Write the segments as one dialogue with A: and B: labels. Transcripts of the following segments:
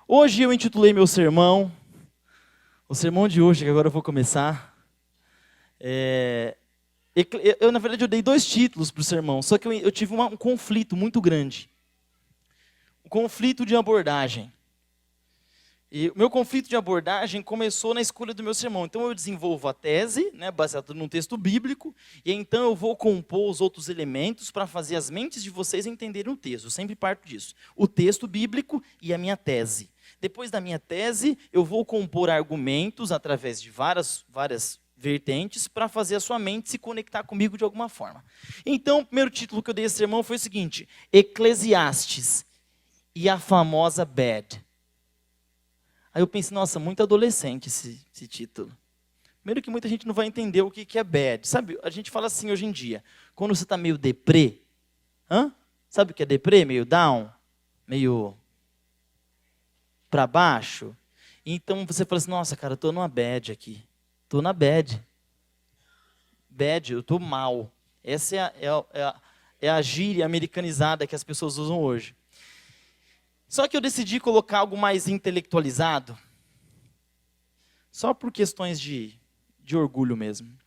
A: Hoje eu intitulei meu sermão, o sermão de hoje, que agora eu vou começar. Na verdade, eu dei 2 títulos para o sermão, só que eu tive um conflito muito grande. Um conflito de abordagem. E o meu conflito de abordagem começou na escolha do meu sermão. Então eu desenvolvo a tese, baseada num texto bíblico, e então eu vou compor os outros elementos para fazer as mentes de vocês entenderem o texto. Eu sempre parto disso. O texto bíblico e a minha tese. Depois da minha tese, eu vou compor argumentos através de várias vertentes para fazer a sua mente se conectar comigo de alguma forma. Então, o primeiro título que eu dei a esse sermão foi o seguinte: Eclesiastes e a famosa bad. Aí eu pensei, nossa, muito adolescente esse título. Primeiro que muita gente não vai entender o que é bad. Sabe, a gente fala assim hoje em dia, quando você está meio deprê, sabe o que é deprê? Meio down? Meio para baixo? Então você fala assim, nossa, cara, eu estou numa bad aqui. Estou na bad. Bad, eu estou mal. Essa é a gíria americanizada que as pessoas usam hoje. Só que eu decidi colocar algo mais intelectualizado, só por questões de orgulho mesmo.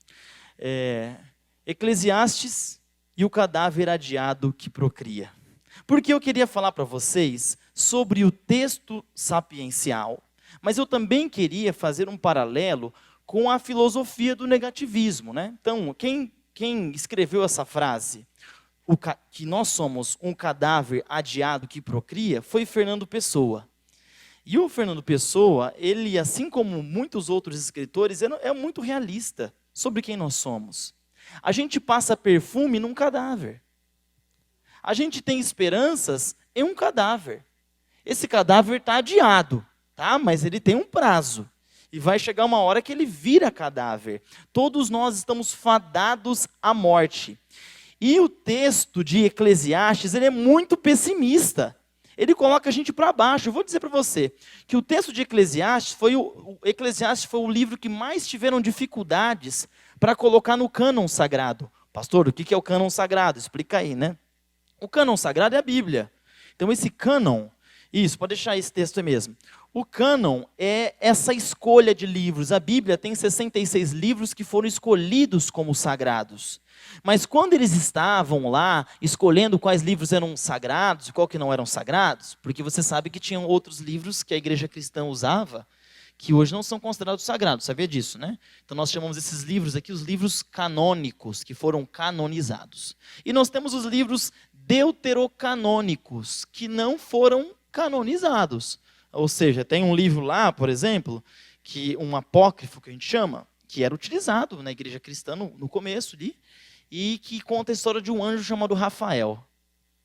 A: Eclesiastes e o cadáver adiado que procria. Porque eu queria falar para vocês sobre o texto sapiencial, mas eu também queria fazer um paralelo com a filosofia do negativismo, né? Então, quem escreveu essa frase, que nós somos um cadáver adiado que procria, foi Fernando Pessoa. E o Fernando Pessoa, ele, assim como muitos outros escritores, é muito realista sobre quem nós somos. A gente passa perfume num cadáver. A gente tem esperanças em um cadáver. Esse cadáver está adiado, tá? Mas ele tem um prazo. E vai chegar uma hora que ele vira cadáver. Todos nós estamos fadados à morte. E o texto de Eclesiastes, ele é muito pessimista. Ele coloca a gente para baixo. Eu vou dizer para você que o texto de Eclesiastes foi o livro que mais tiveram dificuldades para colocar no cânon sagrado. Pastor, o que é o cânon sagrado? Explica aí, né? O cânon sagrado é a Bíblia. Então esse cânon, isso, pode deixar esse texto aí mesmo. O cânon é essa escolha de livros. A Bíblia tem 66 livros que foram escolhidos como sagrados. Mas quando eles estavam lá, escolhendo quais livros eram sagrados e qual que não eram sagrados, porque você sabe que tinham outros livros que a igreja cristã usava, que hoje não são considerados sagrados, sabia disso, né? Então nós chamamos esses livros aqui os livros canônicos, que foram canonizados. E nós temos os livros deuterocanônicos, que não foram canonizados. Ou seja, tem um livro lá, por exemplo, que um apócrifo que a gente chama, que era utilizado na igreja cristã no começo ali, e que conta a história de um anjo chamado Rafael.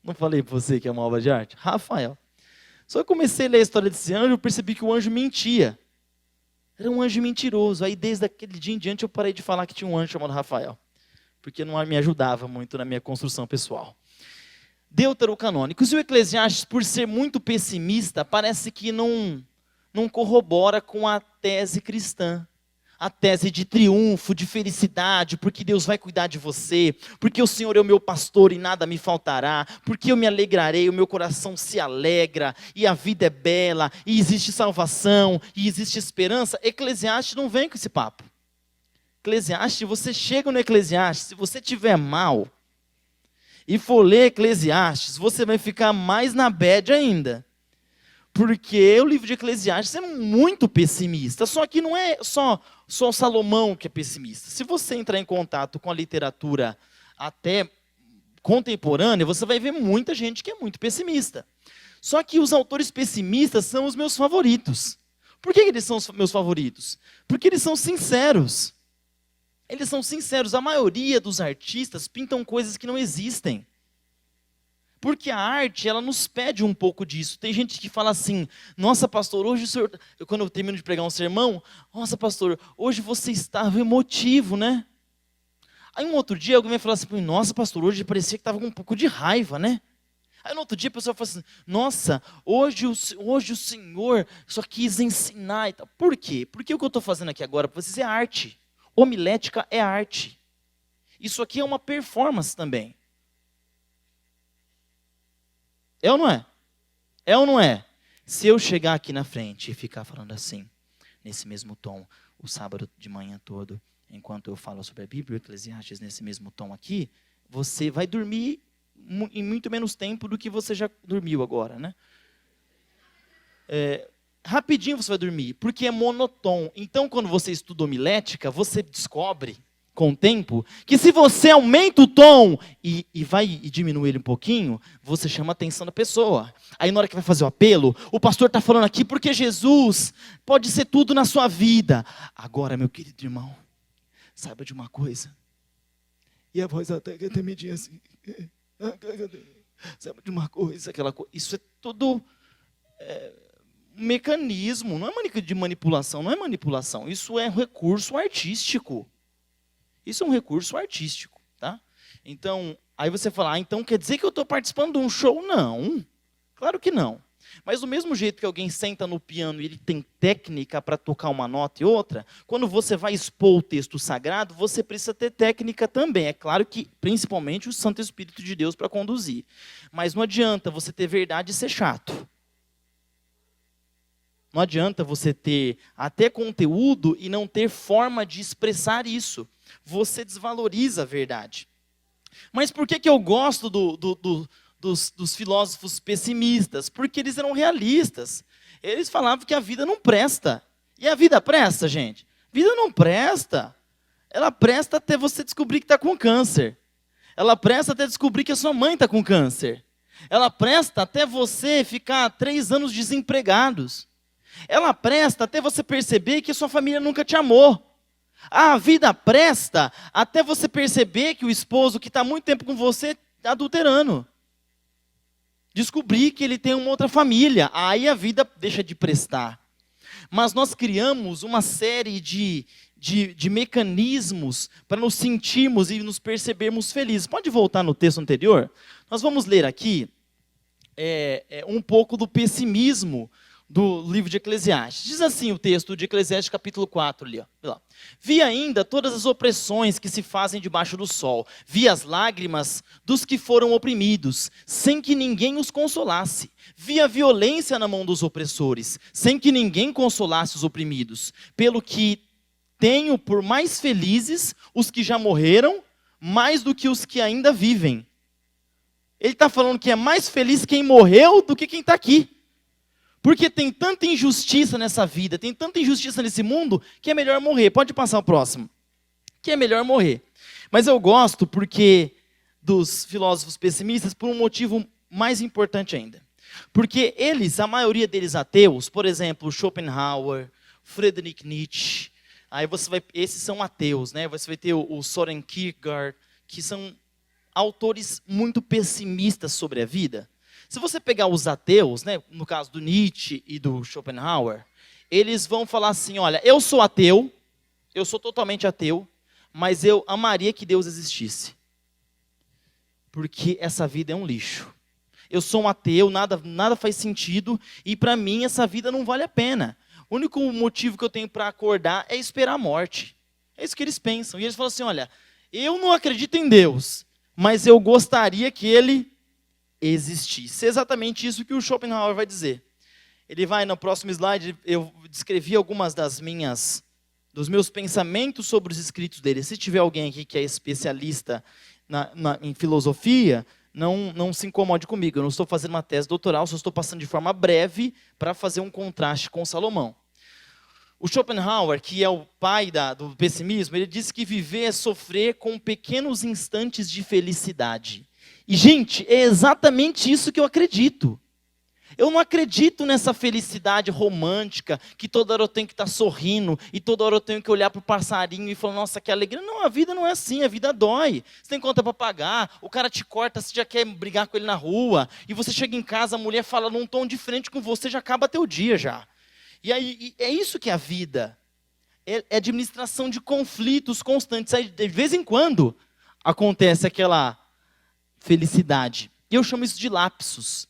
A: Não falei para você que é uma obra de arte? Rafael. Só que eu comecei a ler a história desse anjo, eu percebi que o anjo mentia. Era um anjo mentiroso. Aí desde aquele dia em diante eu parei de falar que tinha um anjo chamado Rafael, porque não me ajudava muito na minha construção pessoal. Deuterocanônicos. E o Eclesiastes, por ser muito pessimista, parece que não corrobora com a tese cristã. A tese de triunfo, de felicidade, porque Deus vai cuidar de você, porque o Senhor é o meu pastor e nada me faltará, porque eu me alegrarei, o meu coração se alegra, e a vida é bela, e existe salvação, e existe esperança. Eclesiastes não vem com esse papo. Eclesiastes, você chega no Eclesiastes, se você tiver mal, e for ler Eclesiastes, você vai ficar mais na bad ainda. Porque o livro de Eclesiastes é muito pessimista. Só que não é só Salomão que é pessimista. Se você entrar em contato com a literatura até contemporânea, você vai ver muita gente que é muito pessimista. Só que os autores pessimistas são os meus favoritos. Por que eles são os meus favoritos? Porque eles são sinceros. Eles são sinceros. A maioria dos artistas pintam coisas que não existem. Porque a arte, ela nos pede um pouco disso. Tem gente que fala assim, nossa pastor, hoje o senhor... Quando eu termino de pregar um sermão, nossa pastor, hoje você estava emotivo, né? Aí um outro dia alguém vai falar assim, nossa pastor, hoje parecia que estava com um pouco de raiva, né? Aí no outro dia a pessoa fala assim, nossa, hoje o senhor só quis ensinar e tal. Por quê? Porque o que eu estou fazendo aqui agora para vocês é arte. Homilética é arte. Isso aqui é uma performance também. É ou não é? É ou não é? Se eu chegar aqui na frente e ficar falando assim, nesse mesmo tom, o sábado de manhã todo, enquanto eu falo sobre a Bíblia, Eclesiastes, nesse mesmo tom aqui, você vai dormir em muito menos tempo do que você já dormiu agora, né? Rapidinho você vai dormir, porque é monotom. Então, quando você estuda homilética, você descobre, com o tempo, que se você aumenta o tom e diminui ele um pouquinho, você chama a atenção da pessoa. Aí na hora que vai fazer o apelo, o pastor está falando aqui porque Jesus pode ser tudo na sua vida. Agora, meu querido irmão, saiba de uma coisa. E a voz até temidinha assim. Saiba de uma coisa, aquela coisa. Isso é tudo um mecanismo, não é de manipulação, não é manipulação. Isso é um recurso artístico. Isso é um recurso artístico, tá? Então, aí você fala, então quer dizer que eu estou participando de um show? Não, claro que não. Mas do mesmo jeito que alguém senta no piano e ele tem técnica para tocar uma nota e outra, quando você vai expor o texto sagrado, você precisa ter técnica também. É claro que, principalmente, o Santo Espírito de Deus para conduzir. Mas não adianta você ter verdade e ser chato. Não adianta você ter até conteúdo e não ter forma de expressar isso. Você desvaloriza a verdade. Mas por que eu gosto dos filósofos pessimistas? Porque eles eram realistas. Eles falavam que a vida não presta. E a vida presta, gente? A vida não presta. Ela presta até você descobrir que está com câncer. Ela presta até descobrir que a sua mãe está com câncer. Ela presta até você ficar 3 anos desempregados. Ela presta até você perceber que a sua família nunca te amou. A vida presta até você perceber que o esposo que está há muito tempo com você está adulterando. Descobrir que ele tem uma outra família. Aí a vida deixa de prestar. Mas nós criamos uma série de mecanismos para nos sentirmos e nos percebermos felizes. Pode voltar no texto anterior? Nós vamos ler aqui um pouco do pessimismo do livro de Eclesiastes. Diz assim o texto de Eclesiastes capítulo 4, ali, ó. Vi ainda todas as opressões que se fazem debaixo do sol. Vi as lágrimas dos que foram oprimidos, sem que ninguém os consolasse. Vi a violência na mão dos opressores, sem que ninguém consolasse os oprimidos. Pelo que tenho por mais felizes os que já morreram, mais do que os que ainda vivem. Ele está falando que é mais feliz quem morreu do que quem está aqui. Porque tem tanta injustiça nessa vida, tem tanta injustiça nesse mundo, que é melhor morrer. Pode passar o próximo. Que é melhor morrer. Mas eu gosto dos filósofos pessimistas por um motivo mais importante ainda. Porque eles, a maioria deles ateus, por exemplo, Schopenhauer, Friedrich Nietzsche, esses são ateus, né? Você vai ter o Soren Kierkegaard, que são autores muito pessimistas sobre a vida. Se você pegar os ateus, né, no caso do Nietzsche e do Schopenhauer, eles vão falar assim, olha, eu sou ateu, eu sou totalmente ateu, mas eu amaria que Deus existisse. Porque essa vida é um lixo. Eu sou um ateu, nada faz sentido, e para mim essa vida não vale a pena. O único motivo que eu tenho para acordar é esperar a morte. É isso que eles pensam. E eles falam assim, olha, eu não acredito em Deus, mas eu gostaria que Ele existisse. É exatamente isso que o Schopenhauer vai dizer. Ele vai, no próximo slide, eu descrevi algumas dos meus pensamentos sobre os escritos dele. Se tiver alguém aqui que é especialista em filosofia, não se incomode comigo. Eu não estou fazendo uma tese doutoral, só estou passando de forma breve para fazer um contraste com Salomão. O Schopenhauer, que é o pai do pessimismo, ele disse que viver é sofrer com pequenos instantes de felicidade. E, gente, é exatamente isso que eu acredito. Eu não acredito nessa felicidade romântica, que toda hora eu tenho que estar sorrindo, e toda hora eu tenho que olhar para o passarinho e falar, nossa, que alegria. Não, a vida não é assim, a vida dói. Você tem conta para pagar, o cara te corta, você já quer brigar com ele na rua, e você chega em casa, a mulher fala num tom de frente com você, já acaba teu dia já. E aí, é isso que é a vida. É administração de conflitos constantes. Aí, de vez em quando, acontece aquela felicidade. E eu chamo isso de lapsos.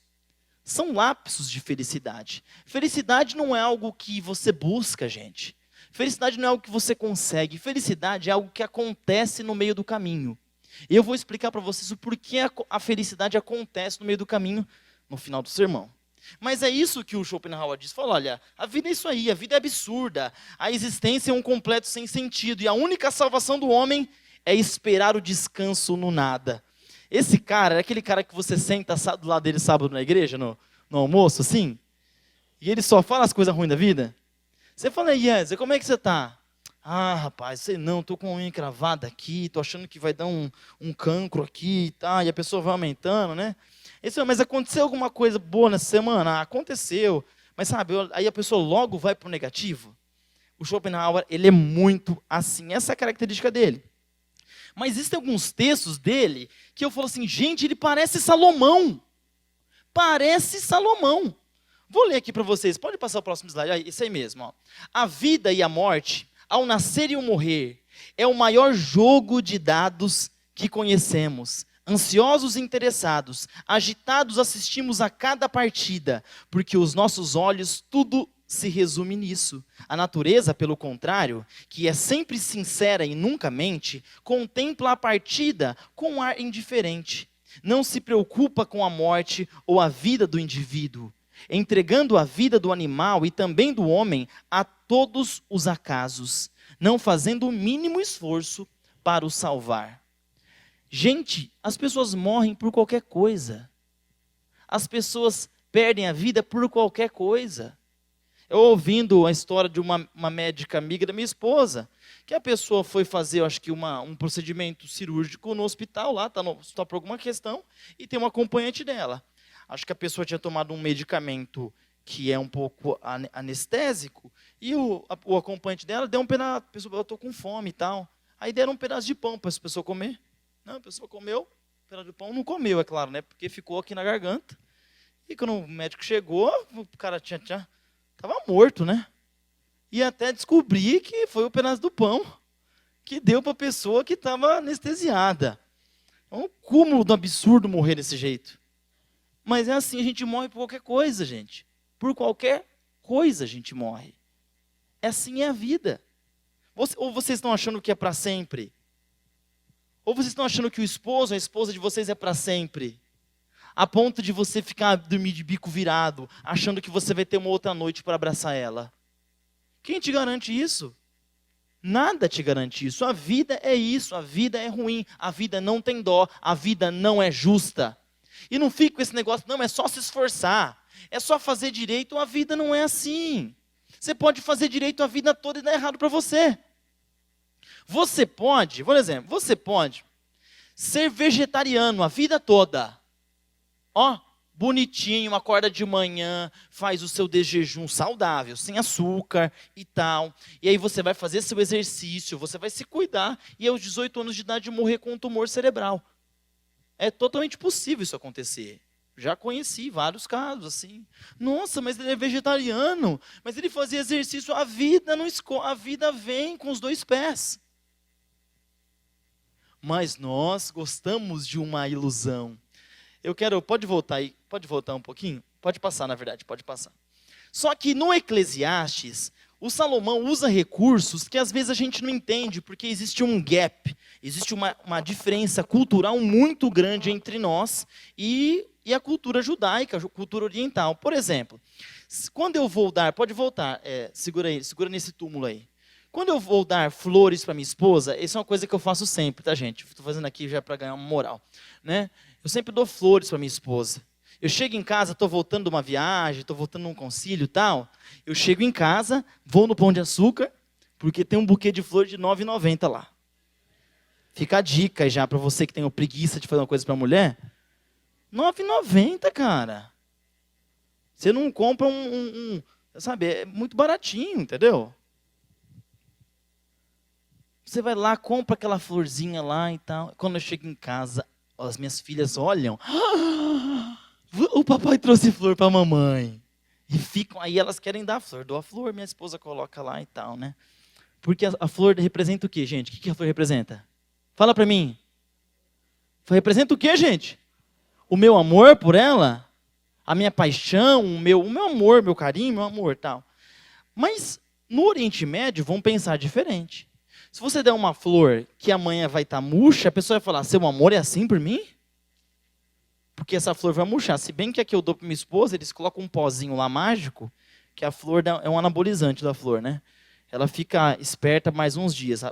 A: São lapsos de felicidade. Felicidade não é algo que você busca, gente. Felicidade não é algo que você consegue. Felicidade é algo que acontece no meio do caminho. E eu vou explicar para vocês o porquê a felicidade acontece no meio do caminho no final do sermão. Mas é isso que o Schopenhauer diz. Fala, olha, a vida é isso aí, a vida é absurda. A existência é um completo sem sentido. E a única salvação do homem é esperar o descanso no nada. Esse cara é aquele cara que você senta do lado dele sábado na igreja, no almoço, assim, e ele só fala as coisas ruins da vida. Você fala, Yes, como é que você está? Ah, rapaz, sei não, estou com a unha encravada aqui, estou achando que vai dar um cancro aqui e tal, e a pessoa vai aumentando, né? Mas aconteceu alguma coisa boa nessa semana? Ah, aconteceu. Mas sabe, aí a pessoa logo vai para o negativo. O Schopenhauer, ele é muito assim, essa é a característica dele. Mas existem alguns textos dele que eu falo assim, gente, ele parece Salomão. Parece Salomão. Vou ler aqui para vocês, pode passar o próximo slide, esse aí mesmo. Ó. A vida e a morte, ao nascer e ao morrer, é o maior jogo de dados que conhecemos. Ansiosos e interessados, agitados assistimos a cada partida, porque os nossos olhos tudo se resume nisso. A natureza, pelo contrário, que é sempre sincera e nunca mente, contempla a partida com um ar indiferente. Não se preocupa com a morte ou a vida do indivíduo, entregando a vida do animal e também do homem a todos os acasos, não fazendo o mínimo esforço para o salvar. Gente, as pessoas morrem por qualquer coisa. As pessoas perdem a vida por qualquer coisa. Eu ouvindo a história de uma médica amiga da minha esposa, que a pessoa foi fazer, eu acho que um procedimento cirúrgico no hospital, lá, está no hospital por alguma questão, e tem uma acompanhante dela. Acho que a pessoa tinha tomado um medicamento que é um pouco anestésico, e o acompanhante dela deu um pedaço, a pessoa, eu estou com fome e tal. Aí deram um pedaço de pão para essa pessoa comer. Não, a pessoa comeu, um pedaço de pão, não comeu, é claro, né? Porque ficou aqui na garganta. E quando o médico chegou, o cara estava morto, né? E até descobri que foi o pedaço do pão que deu para a pessoa que estava anestesiada. É um cúmulo do absurdo morrer desse jeito. Mas é assim, a gente morre por qualquer coisa, gente. Por qualquer coisa a gente morre. Assim é a vida. Ou vocês estão achando que é para sempre? Ou vocês estão achando que o esposo, a esposa de vocês é para sempre? A ponto de você ficar dormir de bico virado, achando que você vai ter uma outra noite para abraçar ela. Quem te garante isso? Nada te garante isso. A vida é isso, a vida é ruim, a vida não tem dó, a vida não é justa. E não fica com esse negócio, não, é só se esforçar, é só fazer direito, a vida não é assim. Você pode fazer direito a vida toda e dar errado para você. Você pode, por exemplo, você pode ser vegetariano a vida toda. Ó, bonitinho, acorda de manhã, faz o seu desjejum saudável, sem açúcar e tal. E aí você vai fazer seu exercício, você vai se cuidar e aos 18 anos de idade morrer com um tumor cerebral. É totalmente possível isso acontecer. Já conheci vários casos assim. Nossa, mas ele é vegetariano, mas ele fazia exercício, a vida não a vida vem com os dois pés. Mas nós gostamos de uma ilusão. Pode voltar aí, pode voltar um pouquinho? Pode passar, na verdade, pode passar. Só que no Eclesiastes, o Salomão usa recursos que às vezes a gente não entende, porque existe um gap, existe uma diferença cultural muito grande entre nós e a cultura judaica, a cultura oriental. Por exemplo, quando eu vou dar, pode voltar, segura nesse túmulo aí. Quando eu vou dar flores para minha esposa, isso é uma coisa que eu faço sempre, tá, gente? Estou fazendo aqui já para ganhar uma moral, né? Eu sempre dou flores para minha esposa. Eu chego em casa, estou voltando de uma viagem, estou voltando de um concílio e tal. Eu chego em casa, vou no Pão de Açúcar, porque tem um buquê de flores de R$ 9,90 lá. Fica a dica aí já para você que tem preguiça de fazer uma coisa para mulher. R$ 9,90, cara. Você não compra sabe, é muito baratinho, entendeu? Você vai lá, compra aquela florzinha lá e tal. Quando eu chego em casa, as minhas filhas olham. O papai trouxe flor para a mamãe. E ficam, aí elas querem dar a flor. Dou a flor, minha esposa coloca lá e tal, né? Porque a flor representa o quê, gente? O que a flor representa? Fala para mim. Representa o quê, gente? O meu amor por ela? A minha paixão, o meu amor, meu carinho, meu amor, tal. Mas no Oriente Médio vão pensar diferente. Se você der uma flor que amanhã vai estar murcha, a pessoa vai falar, seu amor é assim por mim? porque essa flor vai murchar. Se bem que a que eu dou para minha esposa, eles colocam um pozinho lá mágico, que a flor é um anabolizante da flor, né? Ela fica esperta mais uns dias,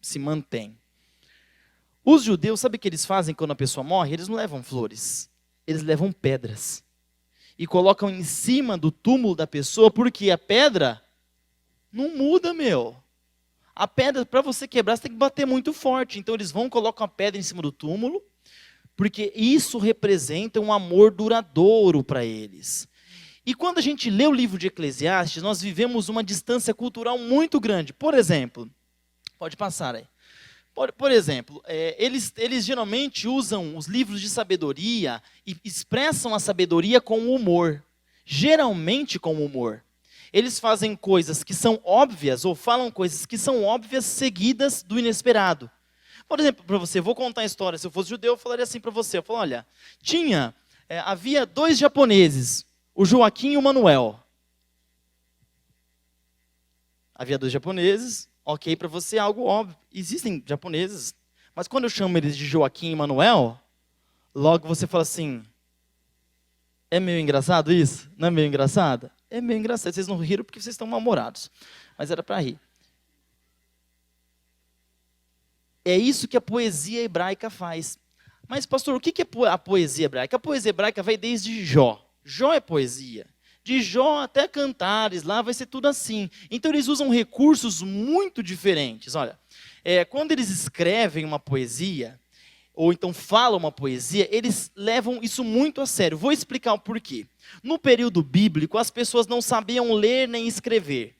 A: se mantém. Os judeus, sabe o que eles fazem quando a pessoa morre? Eles não levam flores, eles levam pedras. E colocam em cima do túmulo da pessoa, porque a pedra não muda, meu. A pedra, para você quebrar, você tem que bater muito forte. Então eles vão, colocam a pedra em cima do túmulo, porque isso representa um amor duradouro para eles. E quando a gente lê o livro de Eclesiastes, nós vivemos uma distância cultural muito grande. Por exemplo, pode passar aí. Por exemplo, eles geralmente usam os livros de sabedoria e expressam a sabedoria com humor. Geralmente com humor. Eles fazem coisas que são óbvias, ou falam coisas que são óbvias, seguidas do inesperado. Por exemplo, para você, vou contar a história. Se eu fosse judeu, eu falaria assim para você. Eu falo, olha, havia 2 japoneses, o Joaquim e o Manuel. Havia 2 japoneses, ok, para você é algo óbvio. Existem japoneses, mas quando eu chamo eles de Joaquim e Manuel, logo você fala assim, é meio engraçado isso? Não é meio engraçado? É meio engraçado. Vocês não riram porque vocês estão mal-humorados, mas era para rir. É isso que a poesia hebraica faz. Mas, pastor, o que é a poesia hebraica? A poesia hebraica vai desde Jó. Jó é poesia. De Jó até Cantares, lá vai ser tudo assim. Então, eles usam recursos muito diferentes. Olha, quando eles escrevem uma poesia, ou então falam uma poesia, eles levam isso muito a sério. Vou explicar o porquê. No período bíblico, as pessoas não sabiam ler nem escrever.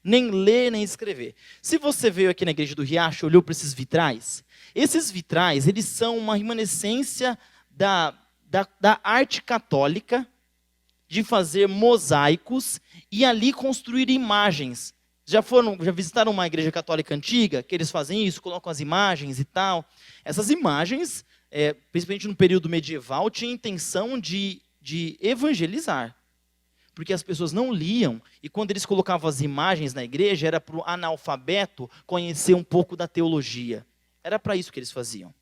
A: Nem ler, nem escrever. Se você veio aqui na igreja do Riacho, olhou para esses vitrais, eles são uma remanescência da arte católica de fazer mosaicos e ali construir imagens. Já visitaram uma igreja católica antiga, que eles fazem isso, colocam as imagens e tal? Essas imagens, principalmente no período medieval, tinham a intenção de evangelizar. Porque as pessoas não liam, e quando eles colocavam as imagens na igreja, era para o analfabeto conhecer um pouco da teologia. Era para isso que eles faziam.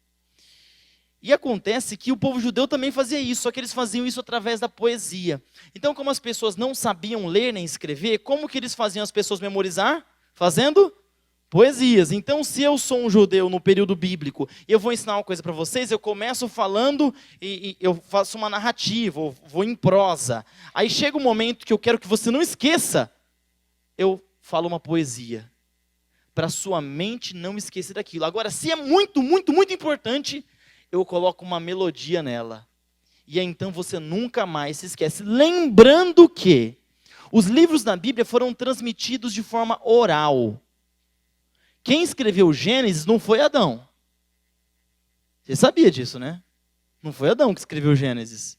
A: E acontece que o povo judeu também fazia isso, só que eles faziam isso através da poesia. Então, como as pessoas não sabiam ler nem escrever, como que eles faziam as pessoas memorizar? Fazendo poesias. Então, se eu sou um judeu no período bíblico e eu vou ensinar uma coisa para vocês, eu começo falando e eu faço uma narrativa, ou vou em prosa. Aí chega um momento que eu quero que você não esqueça, eu falo uma poesia, para sua mente não esquecer daquilo. Agora, se é muito, muito, muito importante, eu coloco uma melodia nela. E aí, então você nunca mais se esquece. Lembrando que os livros da Bíblia foram transmitidos de forma oral. Quem escreveu Gênesis não foi Adão. Você sabia disso, né? Não foi Adão que escreveu Gênesis.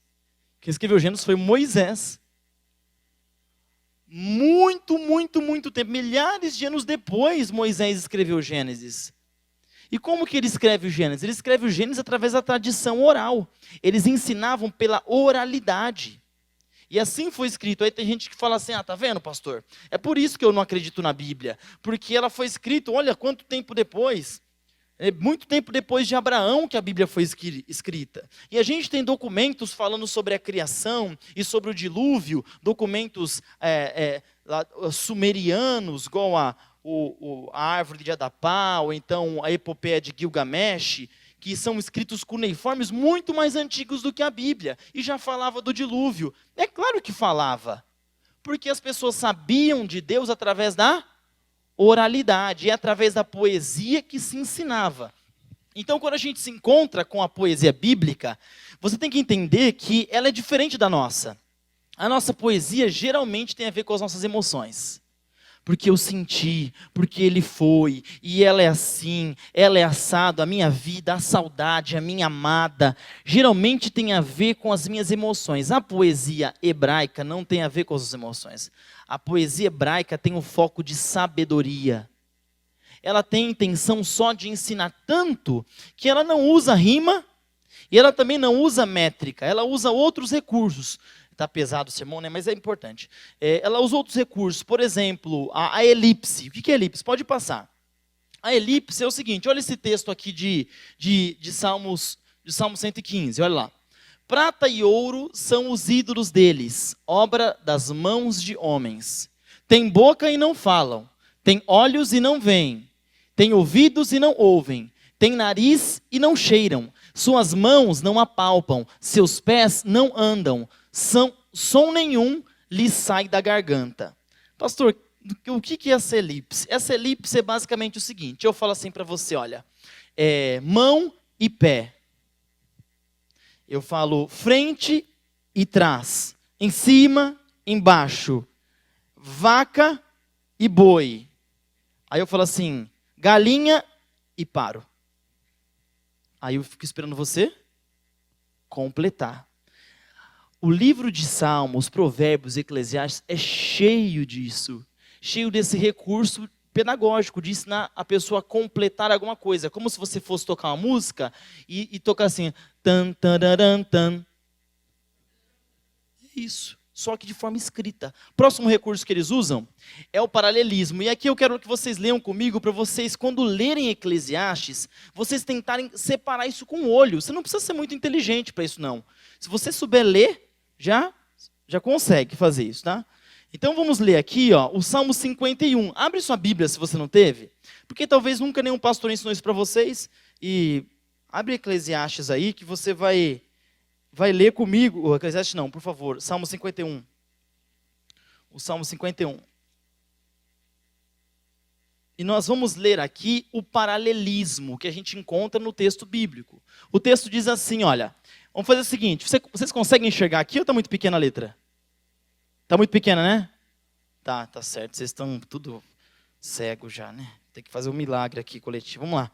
A: Quem escreveu Gênesis foi Moisés. Muito, muito, muito tempo. Milhares de anos depois, Moisés escreveu Gênesis. E como que ele escreve o Gênesis? Ele escreve o Gênesis através da tradição oral. Eles ensinavam pela oralidade. E assim foi escrito. Aí tem gente que fala assim, tá vendo, pastor? É por isso que eu não acredito na Bíblia. Porque ela foi escrita, olha quanto tempo depois. É muito tempo depois de Abraão que a Bíblia foi escrita. E a gente tem documentos falando sobre a criação e sobre o dilúvio, documentos sumerianos, igual a árvore de Adapá, ou então a epopeia de Gilgamesh, que são escritos cuneiformes muito mais antigos do que a Bíblia, e já falava do dilúvio. É claro que falava, porque as pessoas sabiam de Deus através da oralidade, é através da poesia que se ensinava. Então, quando a gente se encontra com a poesia bíblica, você tem que entender que ela é diferente da nossa. A nossa poesia geralmente tem a ver com as nossas emoções. Porque eu senti, porque ele foi, e ela é assim, ela é assado, a minha vida, a saudade, a minha amada, geralmente tem a ver com as minhas emoções. A poesia hebraica não tem a ver com as emoções. A poesia hebraica tem o foco de sabedoria. Ela tem a intenção só de ensinar tanto, que ela não usa rima, e ela também não usa métrica, ela usa outros recursos. Está pesado o sermão, né? Mas é importante. Ela usa outros recursos, por exemplo, a elipse. O que é elipse? Pode passar. A elipse é o seguinte, olha esse texto aqui de Salmo 115, olha lá. Prata e ouro são os ídolos deles, obra das mãos de homens. Tem boca e não falam, tem olhos e não veem, tem ouvidos e não ouvem, tem nariz e não cheiram, suas mãos não apalpam, seus pés não andam, som nenhum lhes sai da garganta. Pastor, o que é essa elipse? Essa elipse é basicamente o seguinte, eu falo assim para você, olha, mão e pé. Eu falo frente e trás, em cima, embaixo, vaca e boi. Aí eu falo assim, galinha e paro. Aí eu fico esperando você completar. O livro de Salmos, Provérbios, Eclesiastes é cheio disso. Cheio desse recurso pedagógico, de ensinar a pessoa a completar alguma coisa. Como se você fosse tocar uma música e tocar assim, tan, tararam, tan. Isso, só que de forma escrita. Próximo recurso que eles usam é o paralelismo. E aqui eu quero que vocês leiam comigo, para vocês, quando lerem Eclesiastes, vocês tentarem separar isso com o olho. Você não precisa ser muito inteligente para isso, não. Se você souber ler, já consegue fazer isso, tá? Então vamos ler aqui, ó, o Salmo 51. Abre sua Bíblia se você não teve, porque talvez nunca nenhum pastor ensinou isso para vocês. E abre Eclesiastes aí que você vai ler comigo. O Eclesiastes não, por favor. Salmo 51. O Salmo 51. E nós vamos ler aqui o paralelismo que a gente encontra no texto bíblico. O texto diz assim, olha, vamos fazer o seguinte, vocês conseguem enxergar aqui ou está muito pequena a letra? Está muito pequena, né? Tá certo, vocês estão tudo cego já, né? Tem que fazer um milagre aqui coletivo, vamos lá.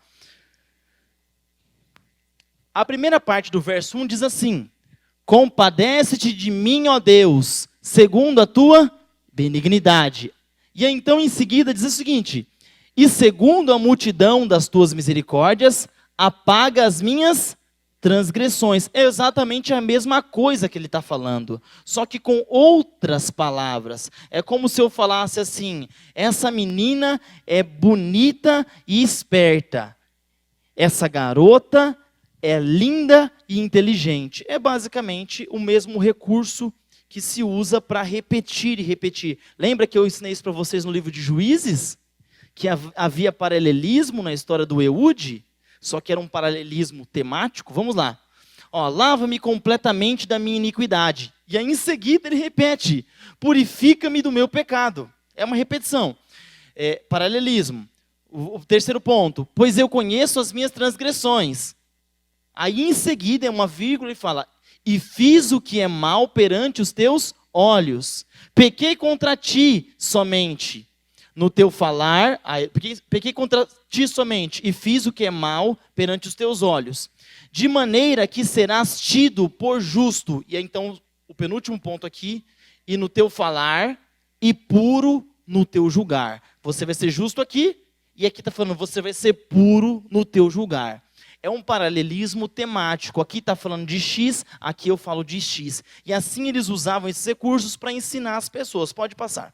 A: A primeira parte do verso 1 diz assim, compadece-te de mim, ó Deus, segundo a tua benignidade. E aí, então, em seguida, diz o seguinte, e segundo a multidão das tuas misericórdias, apaga as minhas transgressões. É exatamente a mesma coisa que ele está falando, só que com outras palavras. É como se eu falasse assim, essa menina é bonita e esperta. Essa garota é linda e inteligente. É basicamente o mesmo recurso que se usa para repetir e repetir. Lembra que eu ensinei isso para vocês no livro de Juízes? Que havia paralelismo na história do Eude? Só que era um paralelismo temático. Vamos lá. Ó, lava-me completamente da minha iniquidade. E aí em seguida ele repete, purifica-me do meu pecado. É uma repetição. Paralelismo. O terceiro ponto, pois eu conheço as minhas transgressões. Aí em seguida é uma vírgula e fala, e fiz o que é mal perante os teus olhos. Pequei contra ti somente. No teu falar, pequei contra ti somente, e fiz o que é mal perante os teus olhos, de maneira que serás tido por justo, e então o penúltimo ponto aqui, e no teu falar, e puro no teu julgar. Você vai ser justo aqui, e aqui está falando, você vai ser puro no teu julgar. É um paralelismo temático, aqui está falando de X, aqui eu falo de X. E assim eles usavam esses recursos para ensinar as pessoas. Pode passar.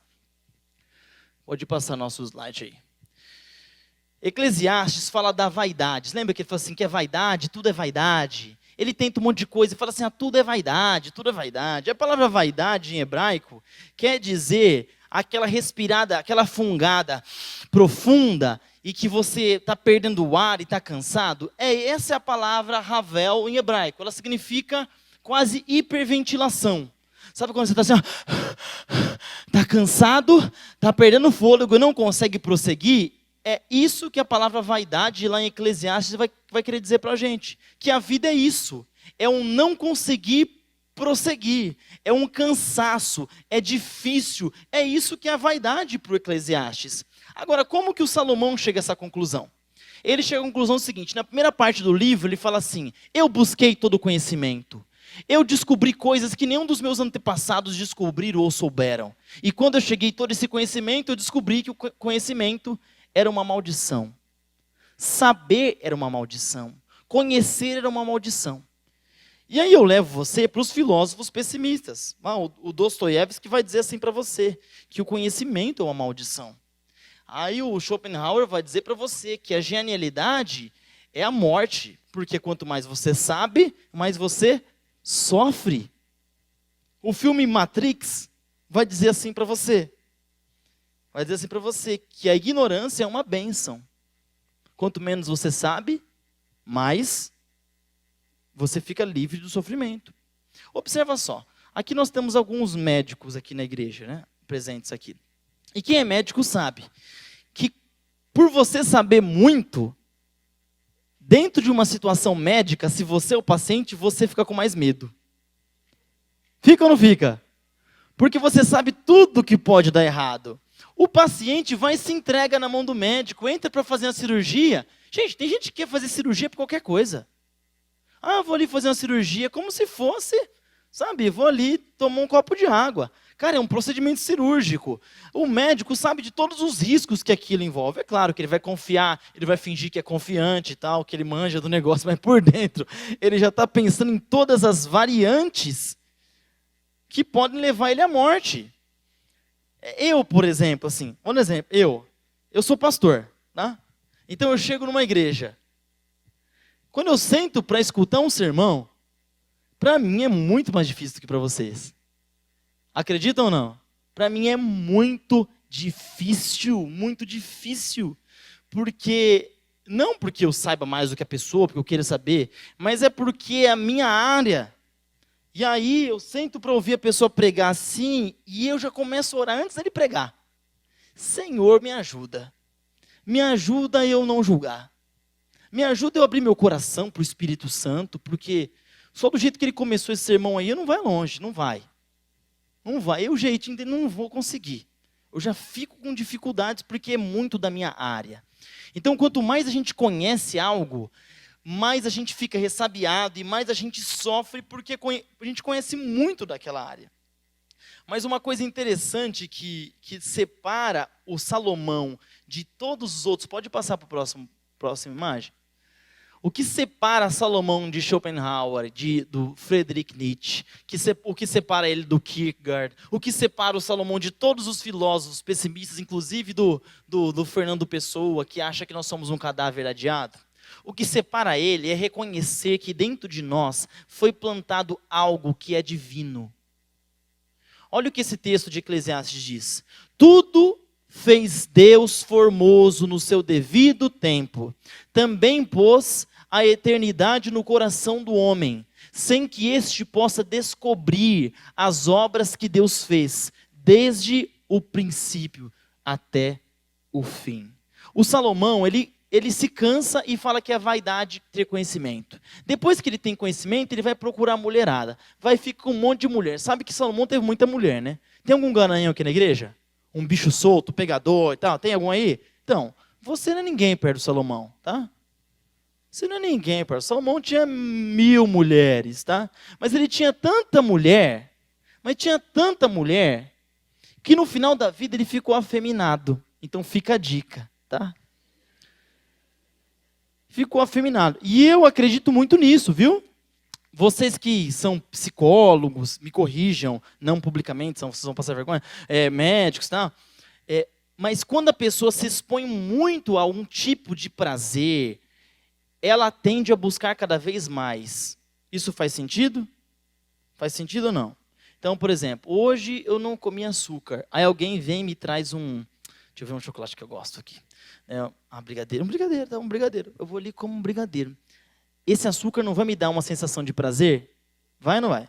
A: Pode passar nosso slide aí. Eclesiastes fala da vaidade. Lembra que ele fala assim, que é vaidade, tudo é vaidade. Ele tenta um monte de coisa e fala assim, tudo é vaidade, tudo é vaidade. A palavra vaidade em hebraico quer dizer aquela respirada, aquela fungada profunda e que você está perdendo o ar e está cansado. Essa é a palavra Havel em hebraico. Ela significa quase hiperventilação. Sabe quando você está assim, está cansado, está perdendo fôlego e não consegue prosseguir? É isso que a palavra vaidade lá em Eclesiastes vai querer dizer para a gente. Que a vida é isso, é um não conseguir prosseguir, é um cansaço, é difícil, é isso que é a vaidade para o Eclesiastes. Agora, como que o Salomão chega a essa conclusão? Ele chega à conclusão seguinte, na primeira parte do livro ele fala assim, eu busquei todo o conhecimento. Eu descobri coisas que nenhum dos meus antepassados descobriram ou souberam. E quando eu cheguei a todo esse conhecimento, eu descobri que o conhecimento era uma maldição. Saber era uma maldição. Conhecer era uma maldição. E aí eu levo você para os filósofos pessimistas. O Dostoiévski vai dizer assim para você, que o conhecimento é uma maldição. Aí o Schopenhauer vai dizer para você que a genialidade é a morte. Porque quanto mais você sabe, mais você sofre. O filme Matrix vai dizer assim para você. Vai dizer assim para você que a ignorância é uma bênção. Quanto menos você sabe, mais você fica livre do sofrimento. Observa só. Aqui nós temos alguns médicos aqui na igreja, né? Presentes aqui. E quem é médico sabe que por você saber muito, dentro de uma situação médica, se você é o paciente, você fica com mais medo. Fica ou não fica? Porque você sabe tudo que pode dar errado. O paciente vai e se entrega na mão do médico, entra para fazer uma cirurgia. Gente, tem gente que quer fazer cirurgia por qualquer coisa. Ah, vou ali fazer uma cirurgia como se fosse, sabe, vou ali tomar um copo de água. Cara, é um procedimento cirúrgico. O médico sabe de todos os riscos que aquilo envolve. É claro que ele vai confiar, ele vai fingir que é confiante e tal, que ele manja do negócio, mas por dentro ele já está pensando em todas as variantes que podem levar ele à morte. Eu, por exemplo, assim, um exemplo, eu sou pastor, tá? Então eu chego numa igreja. Quando eu sento para escutar um sermão, para mim é muito mais difícil do que para vocês. Acreditam ou não? Para mim é muito difícil. Não porque eu saiba mais do que a pessoa, porque eu queira saber, mas é porque é a minha área. E aí eu sento para ouvir a pessoa pregar assim, e eu já começo a orar antes dele pregar. Senhor, me ajuda. Me ajuda a eu não julgar. Me ajuda eu abrir meu coração para o Espírito Santo, porque só do jeito que ele começou esse sermão aí, não vai longe, não vai. Não vai, eu jeitinho dele não vou conseguir. Eu já fico com dificuldades porque é muito da minha área. Então, quanto mais a gente conhece algo, mais a gente fica ressabiado e mais a gente sofre porque a gente conhece muito daquela área. Mas uma coisa interessante que separa o Salomão de todos os outros, pode passar para a próxima imagem? O que separa Salomão de Schopenhauer, do Friedrich Nietzsche, o que separa ele do Kierkegaard, o que separa o Salomão de todos os filósofos pessimistas, inclusive do Fernando Pessoa, que acha que nós somos um cadáver adiado? O que separa ele é reconhecer que dentro de nós foi plantado algo que é divino. Olha o que esse texto de Eclesiastes diz. Tudo fez Deus formoso no seu devido tempo. Também pôs a eternidade no coração do homem, sem que este possa descobrir as obras que Deus fez, desde o princípio até o fim. O Salomão, ele se cansa e fala que é vaidade ter conhecimento. Depois que ele tem conhecimento, ele vai procurar a mulherada. Vai ficar com um monte de mulher. Sabe que Salomão teve muita mulher, né? Tem algum garanhão aqui na igreja? Um bicho solto, pegador e tal? Tem algum aí? Então, você não é ninguém perto do Salomão, tá? Você não é ninguém perto. Salomão tinha 1000 mulheres, tá? Mas ele tinha tanta mulher, que no final da vida ele ficou afeminado. Então fica a dica, tá? Ficou afeminado. E eu acredito muito nisso, viu? Vocês que são psicólogos, me corrijam, não publicamente, vocês vão passar vergonha, médicos e tal. Mas quando a pessoa se expõe muito a um tipo de prazer, ela tende a buscar cada vez mais. Isso faz sentido? Faz sentido ou não? Então, por exemplo, hoje eu não comi açúcar. Aí alguém vem e me traz deixa eu ver um chocolate que eu gosto aqui. Brigadeiro. Um brigadeiro. Eu vou ali como um brigadeiro. Esse açúcar não vai me dar uma sensação de prazer? Vai ou não vai?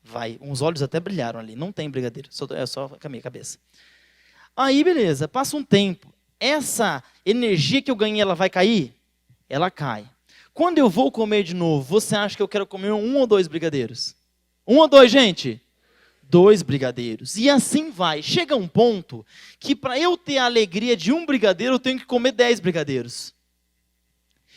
A: Vai. Uns olhos até brilharam ali. Não tem brigadeiro. É só a minha cabeça. Aí, beleza. Passa um tempo. Essa energia que eu ganhei, ela vai cair? Ela cai. Quando eu vou comer de novo, você acha que eu quero comer 1 ou 2 brigadeiros? 1 ou 2, gente? 2 brigadeiros. E assim vai. Chega um ponto que para eu ter a alegria de 1 brigadeiro, eu tenho que comer 10 brigadeiros.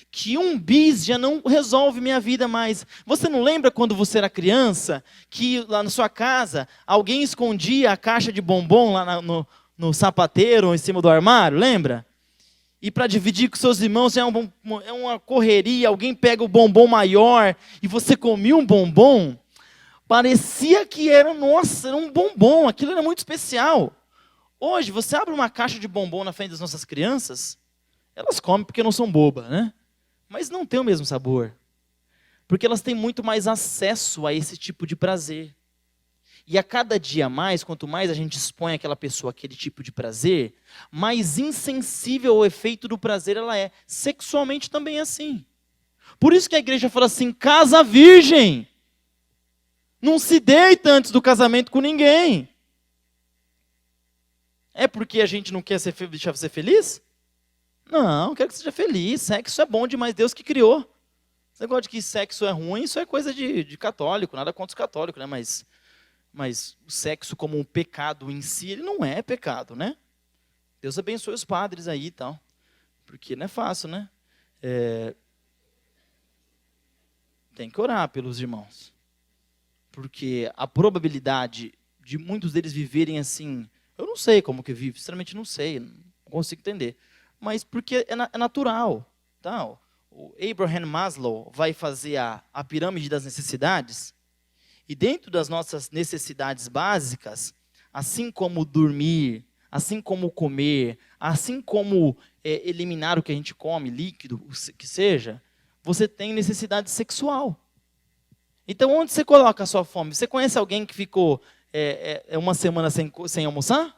A: Que 1 bis já não resolve minha vida mais. Você não lembra quando você era criança, que lá na sua casa, alguém escondia a caixa de bombom lá no sapateiro ou em cima do armário? Lembra? E para dividir com seus irmãos é uma correria, alguém pega o bombom maior e você comia um bombom, parecia que era um bombom, aquilo era muito especial. Hoje, você abre uma caixa de bombom na frente das nossas crianças, elas comem porque não são bobas, né? Mas não tem o mesmo sabor. Porque elas têm muito mais acesso a esse tipo de prazer. E a cada dia mais, quanto mais a gente expõe aquela pessoa àquele tipo de prazer, mais insensível ao efeito do prazer ela é. Sexualmente também é assim. Por isso que a igreja fala assim, casa virgem. Não se deita antes do casamento com ninguém. É porque a gente não quer deixar você feliz? Não, quero que você seja feliz. Sexo é bom demais, Deus que criou. Esse negócio de que sexo é ruim, isso é coisa de católico, nada contra os católicos, né? Mas o sexo como um pecado em si, ele não é pecado, né? Deus abençoe os padres aí e tal. Porque não é fácil, né? Tem que orar pelos irmãos. Porque a probabilidade de muitos deles viverem assim, eu não sei como que vive, sinceramente não sei, não consigo entender. Mas porque é natural. Tá? O Abraham Maslow vai fazer a pirâmide das necessidades, e dentro das nossas necessidades básicas, assim como dormir, assim como comer, assim como eliminar o que a gente come, líquido, o que seja, você tem necessidade sexual. Então, onde você coloca a sua fome? Você conhece alguém que ficou uma semana sem almoçar?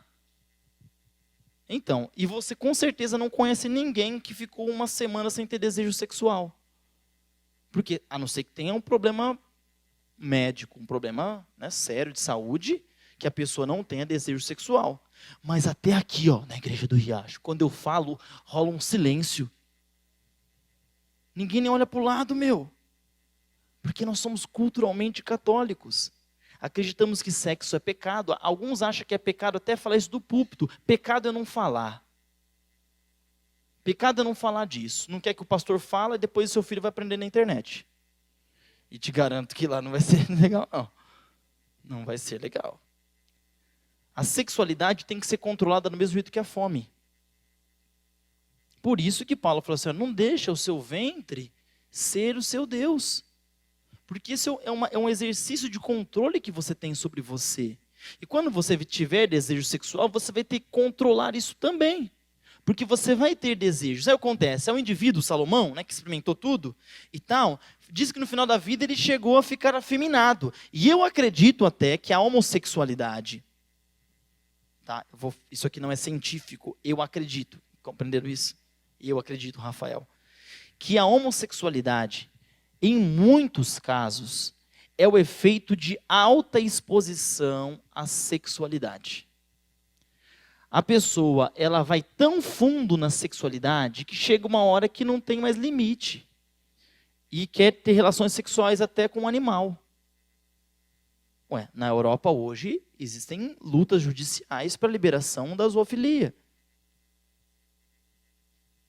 A: Então, e você com certeza não conhece ninguém que ficou uma semana sem ter desejo sexual. Porque, a não ser que tenha um problema médico, um problema, né, sério de saúde, que a pessoa não tenha desejo sexual. Mas até aqui, ó, na igreja do Riacho, quando eu falo, rola um silêncio. Ninguém nem olha para o lado, meu. Porque nós somos culturalmente católicos. Acreditamos que sexo é pecado. Alguns acham que é pecado até falar isso do púlpito. Pecado é não falar. Pecado é não falar disso. Não quer que o pastor fale e depois o seu filho vai aprender na internet. E te garanto que lá não vai ser legal, não. Não vai ser legal. A sexualidade tem que ser controlada do mesmo jeito que a fome. Por isso que Paulo falou assim, não deixa o seu ventre ser o seu Deus. Porque isso é um exercício de controle que você tem sobre você. E quando você tiver desejo sexual, você vai ter que controlar isso também. Porque você vai ter desejos. Aí acontece, é um indivíduo, Salomão, né, que experimentou tudo e tal, diz que no final da vida ele chegou a ficar afeminado. E eu acredito até que a homossexualidade, tá, isso aqui não é científico, eu acredito, compreenderam isso? Eu acredito, Rafael, que a homossexualidade, em muitos casos, é o efeito de alta exposição à sexualidade. A pessoa, ela vai tão fundo na sexualidade que chega uma hora que não tem mais limite. E quer ter relações sexuais até com um animal. Na Europa hoje existem lutas judiciais para a liberação da zoofilia.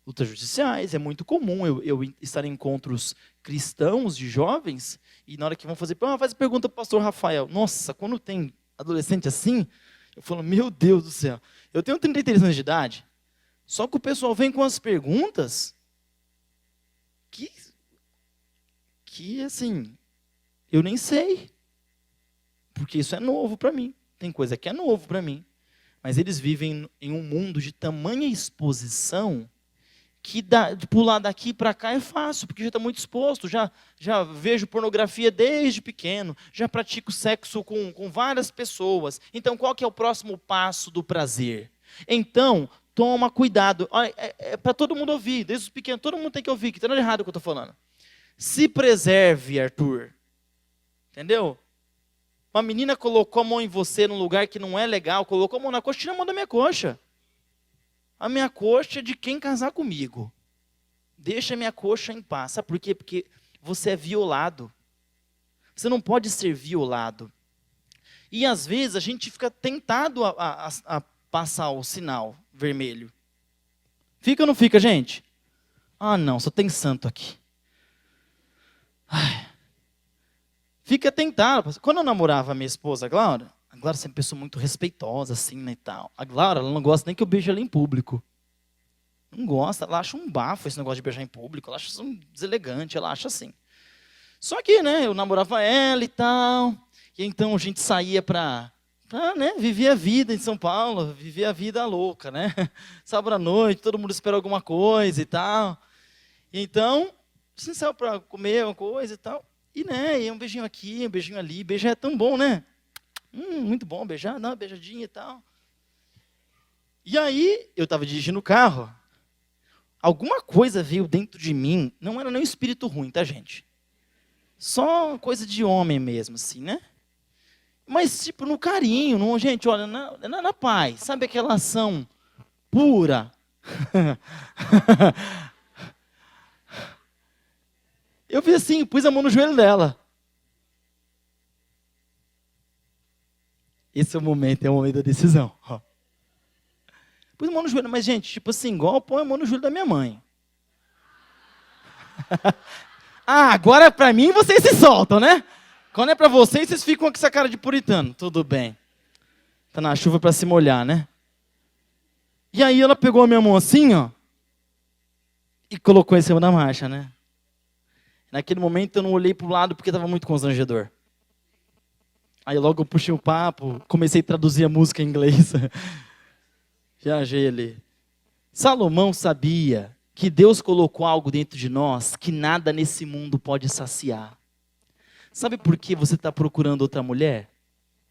A: Lutas judiciais, é muito comum eu estar em encontros cristãos de jovens, e na hora que vão fazer, faz pergunta para o pastor Rafael. Nossa, quando tem adolescente assim, eu falo, meu Deus do céu, eu tenho 33 anos de idade, só que o pessoal vem com as perguntas que assim, eu nem sei, porque isso é novo para mim, tem coisa que é novo para mim, mas eles vivem em um mundo de tamanha exposição, que de pular daqui para cá é fácil, porque já está muito exposto, já vejo pornografia desde pequeno, já pratico sexo com várias pessoas. Então, qual que é o próximo passo do prazer? Então, toma cuidado. Olha, é para todo mundo ouvir, desde os pequenos, todo mundo tem que ouvir, que está nada errado o que eu estou falando. Se preserve, Arthur. Entendeu? Uma menina colocou a mão em você num lugar que não é legal, colocou a mão na coxa, tira a mão da minha coxa. A minha coxa é de quem casar comigo. Deixa a minha coxa em paz. Sabe por quê? Porque você é violado. Você não pode ser violado. E às vezes a gente fica tentado a passar o sinal vermelho. Fica ou não fica, gente? Ah, não, só tem santo aqui. Ai. Fica tentado. Quando eu namorava a minha esposa, a Glória sempre é uma pessoa muito respeitosa, assim, né, e tal. A Glória, ela não gosta nem que eu beije ela em público. Não gosta, ela acha um bafo esse negócio de beijar em público, ela acha isso deselegante, ela acha assim. Só que, né, eu namorava ela e tal, e então a gente saía né, viver a vida em São Paulo, viver a vida louca, né? Sábado à noite, todo mundo espera alguma coisa e tal. Então, a gente saiu para comer uma coisa e tal. E, né, e um beijinho aqui, um beijinho ali. Beijar é tão bom, né? Muito bom beijar, dá uma beijadinha e tal. E aí, eu estava dirigindo o carro. Alguma coisa veio dentro de mim. Não era nem um espírito ruim, tá, gente? Só uma coisa de homem mesmo, assim, né? Mas, tipo, no carinho, no, gente, olha, na paz. Sabe aquela ação pura? Eu fiz assim, pus a mão no joelho dela. Esse é o momento da decisão. Ó. Pus a mão no joelho, mas, gente, tipo assim, igual põe a mão no joelho da minha mãe. Agora pra mim vocês se soltam, né? Quando é pra vocês, vocês ficam com essa cara de puritano. Tudo bem. Tá na chuva pra se molhar, né? E aí ela pegou a minha mão assim, ó. E colocou em cima da marcha, né? Naquele momento eu não olhei pro lado porque estava muito constrangedor. Aí logo eu puxei o papo, comecei a traduzir a música em inglês. Viajei ali. Salomão sabia que Deus colocou algo dentro de nós que nada nesse mundo pode saciar. Sabe por que você está procurando outra mulher?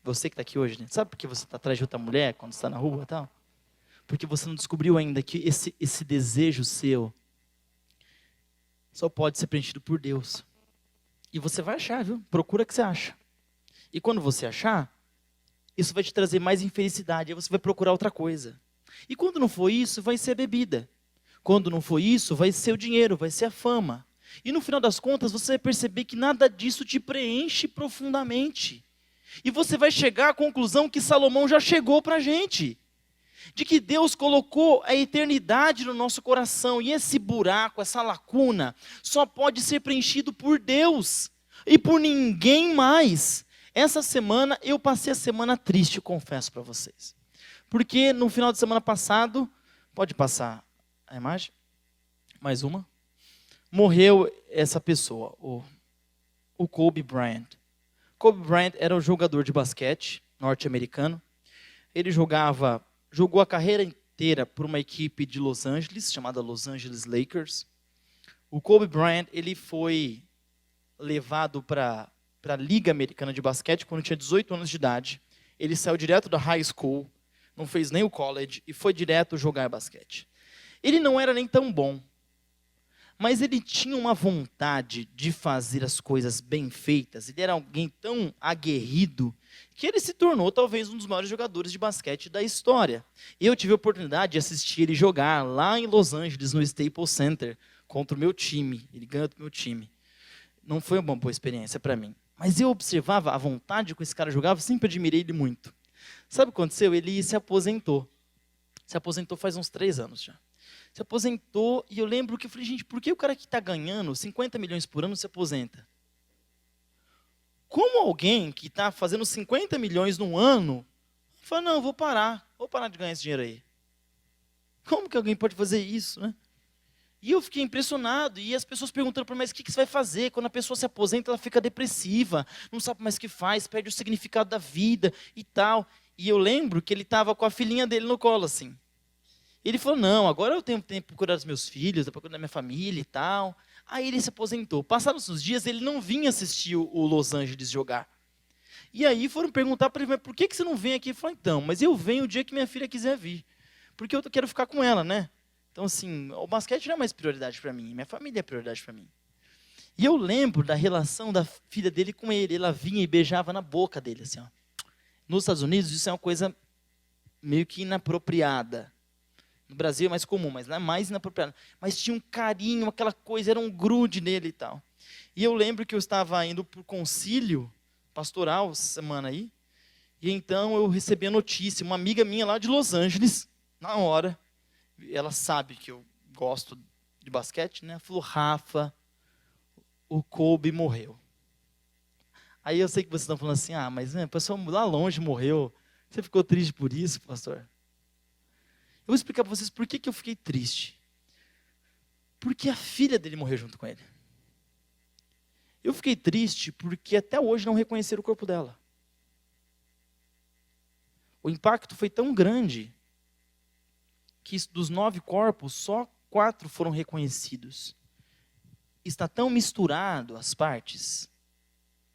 A: Você que está aqui hoje, né? Sabe por que você está atrás de outra mulher quando está na rua e tal? Porque você não descobriu ainda que esse desejo seu só pode ser preenchido por Deus. E você vai achar, viu? Procura que você acha. E quando você achar, isso vai te trazer mais infelicidade. Aí você vai procurar outra coisa. E quando não for isso, vai ser a bebida. Quando não for isso, vai ser o dinheiro, vai ser a fama. E no final das contas, você vai perceber que nada disso te preenche profundamente. E você vai chegar à conclusão que Salomão já chegou para a gente. De que Deus colocou a eternidade no nosso coração. E esse buraco, essa lacuna, só pode ser preenchido por Deus. E por ninguém mais. Essa semana, eu passei a semana triste, eu confesso para vocês. Porque no final de semana passado, pode passar a imagem? Mais uma. Morreu essa pessoa, o Kobe Bryant. Kobe Bryant era um jogador de basquete norte-americano. Ele jogou a carreira inteira por uma equipe de Los Angeles, chamada Los Angeles Lakers. O Kobe Bryant, ele foi levado para a Liga Americana de Basquete quando tinha 18 anos de idade. Ele saiu direto da high school, não fez nem o college e foi direto jogar basquete. Ele não era nem tão bom, mas ele tinha uma vontade de fazer as coisas bem feitas. Ele era alguém tão aguerrido que ele se tornou talvez um dos maiores jogadores de basquete da história. Eu tive a oportunidade de assistir ele jogar lá em Los Angeles, no Staples Center, contra o meu time. Ele ganhou do meu time. Não foi uma boa experiência para mim. Mas eu observava a vontade que esse cara jogava, sempre admirei ele muito. Sabe o que aconteceu? Ele se aposentou. Se aposentou faz uns 3 anos já. Se aposentou e eu lembro que eu falei, gente, por que o cara que está ganhando 50 milhões por ano se aposenta? Como alguém que está fazendo 50 milhões num ano, fala, não, vou parar de ganhar esse dinheiro aí. Como que alguém pode fazer isso, né? E eu fiquei impressionado, e as pessoas perguntando para mim, mas o que você vai fazer? Quando a pessoa se aposenta, ela fica depressiva, não sabe mais o que faz, perde o significado da vida e tal. E eu lembro que ele estava com a filhinha dele no colo, assim. Ele falou, não, agora eu tenho tempo para cuidar dos meus filhos, para cuidar da minha família e tal. Aí ele se aposentou. Passados uns dias, ele não vinha assistir o Los Angeles jogar. E aí foram perguntar para ele, mas por que você não vem aqui? Ele falou, então, mas eu venho o dia que minha filha quiser vir. Porque eu quero ficar com ela, né? Então, assim, o basquete não é mais prioridade para mim, minha família é prioridade para mim. E eu lembro da relação da filha dele com ele. Ela vinha e beijava na boca dele, assim, ó. Nos Estados Unidos, isso é uma coisa meio que inapropriada. No Brasil é mais comum, mas não é mais inapropriado. Mas tinha um carinho, aquela coisa, era um grude nele e tal. E eu lembro que eu estava indo para o concílio pastoral essa semana aí, e então eu recebi a notícia, uma amiga minha lá de Los Angeles, na hora, ela sabe que eu gosto de basquete, né? Falou, Rafa, o Kobe morreu. Aí eu sei que vocês estão falando assim, mas né, a pessoa lá longe morreu, você ficou triste por isso, pastor? Eu vou explicar para vocês por que eu fiquei triste. Porque a filha dele morreu junto com ele. Eu fiquei triste porque até hoje não reconheceram o corpo dela. O impacto foi tão grande que dos 9 corpos, só 4 foram reconhecidos. Está tão misturado as partes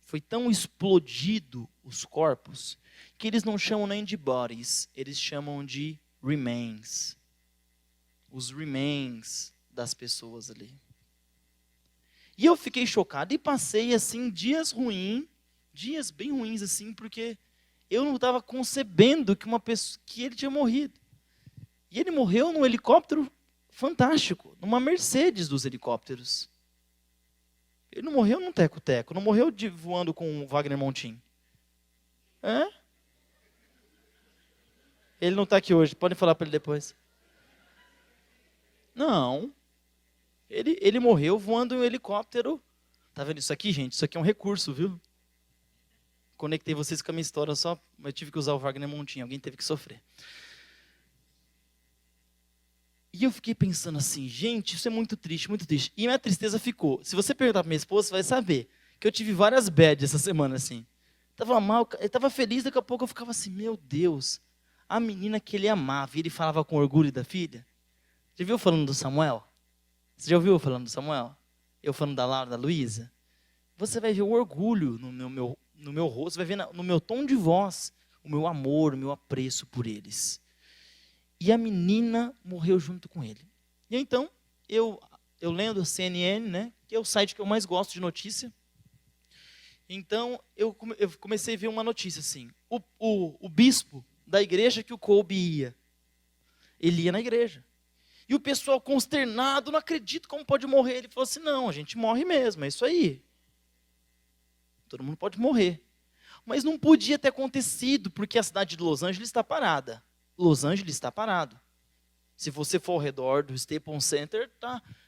A: foi tão explodido os corpos, que eles não chamam nem de bodies, eles chamam de remains. Os remains das pessoas ali. E eu fiquei chocado e passei assim dias bem ruins assim, porque eu não estava concebendo que ele tinha morrido. E ele morreu num helicóptero fantástico, numa Mercedes dos helicópteros. Ele não morreu num teco-teco, não morreu voando com o Wagner Montim. É? Ele não está aqui hoje, podem falar para ele depois. Não. Ele morreu voando em um helicóptero. Tá vendo isso aqui, gente? Isso aqui é um recurso, viu? Conectei vocês com a minha história só, mas eu tive que usar o Wagner Montim, alguém teve que sofrer. E eu fiquei pensando assim, gente, isso é muito triste, muito triste. E minha tristeza ficou. Se você perguntar para minha esposa, você vai saber que eu tive várias bad essa semana, assim. Tava mal, eu tava feliz, daqui a pouco eu ficava assim, meu Deus, a menina que ele amava, e ele falava com orgulho da filha. Já viu falando do Samuel? Você já ouviu eu falando do Samuel? Eu falando da Laura, da Luísa? Você vai ver o orgulho no meu rosto, você vai ver no meu tom de voz, o meu amor, o meu apreço por eles. E a menina morreu junto com ele. E então, eu lendo a CNN, né, que é o site que eu mais gosto de notícia, então eu comecei a ver uma notícia assim, o bispo da igreja que o Colby ia, ele ia na igreja. E o pessoal consternado, não acredito como pode morrer. Ele falou assim, não, a gente morre mesmo, é isso aí. Todo mundo pode morrer. Mas não podia ter acontecido, porque a cidade de Los Angeles está parada. Los Angeles está parado. Se você for ao redor do Staples Center,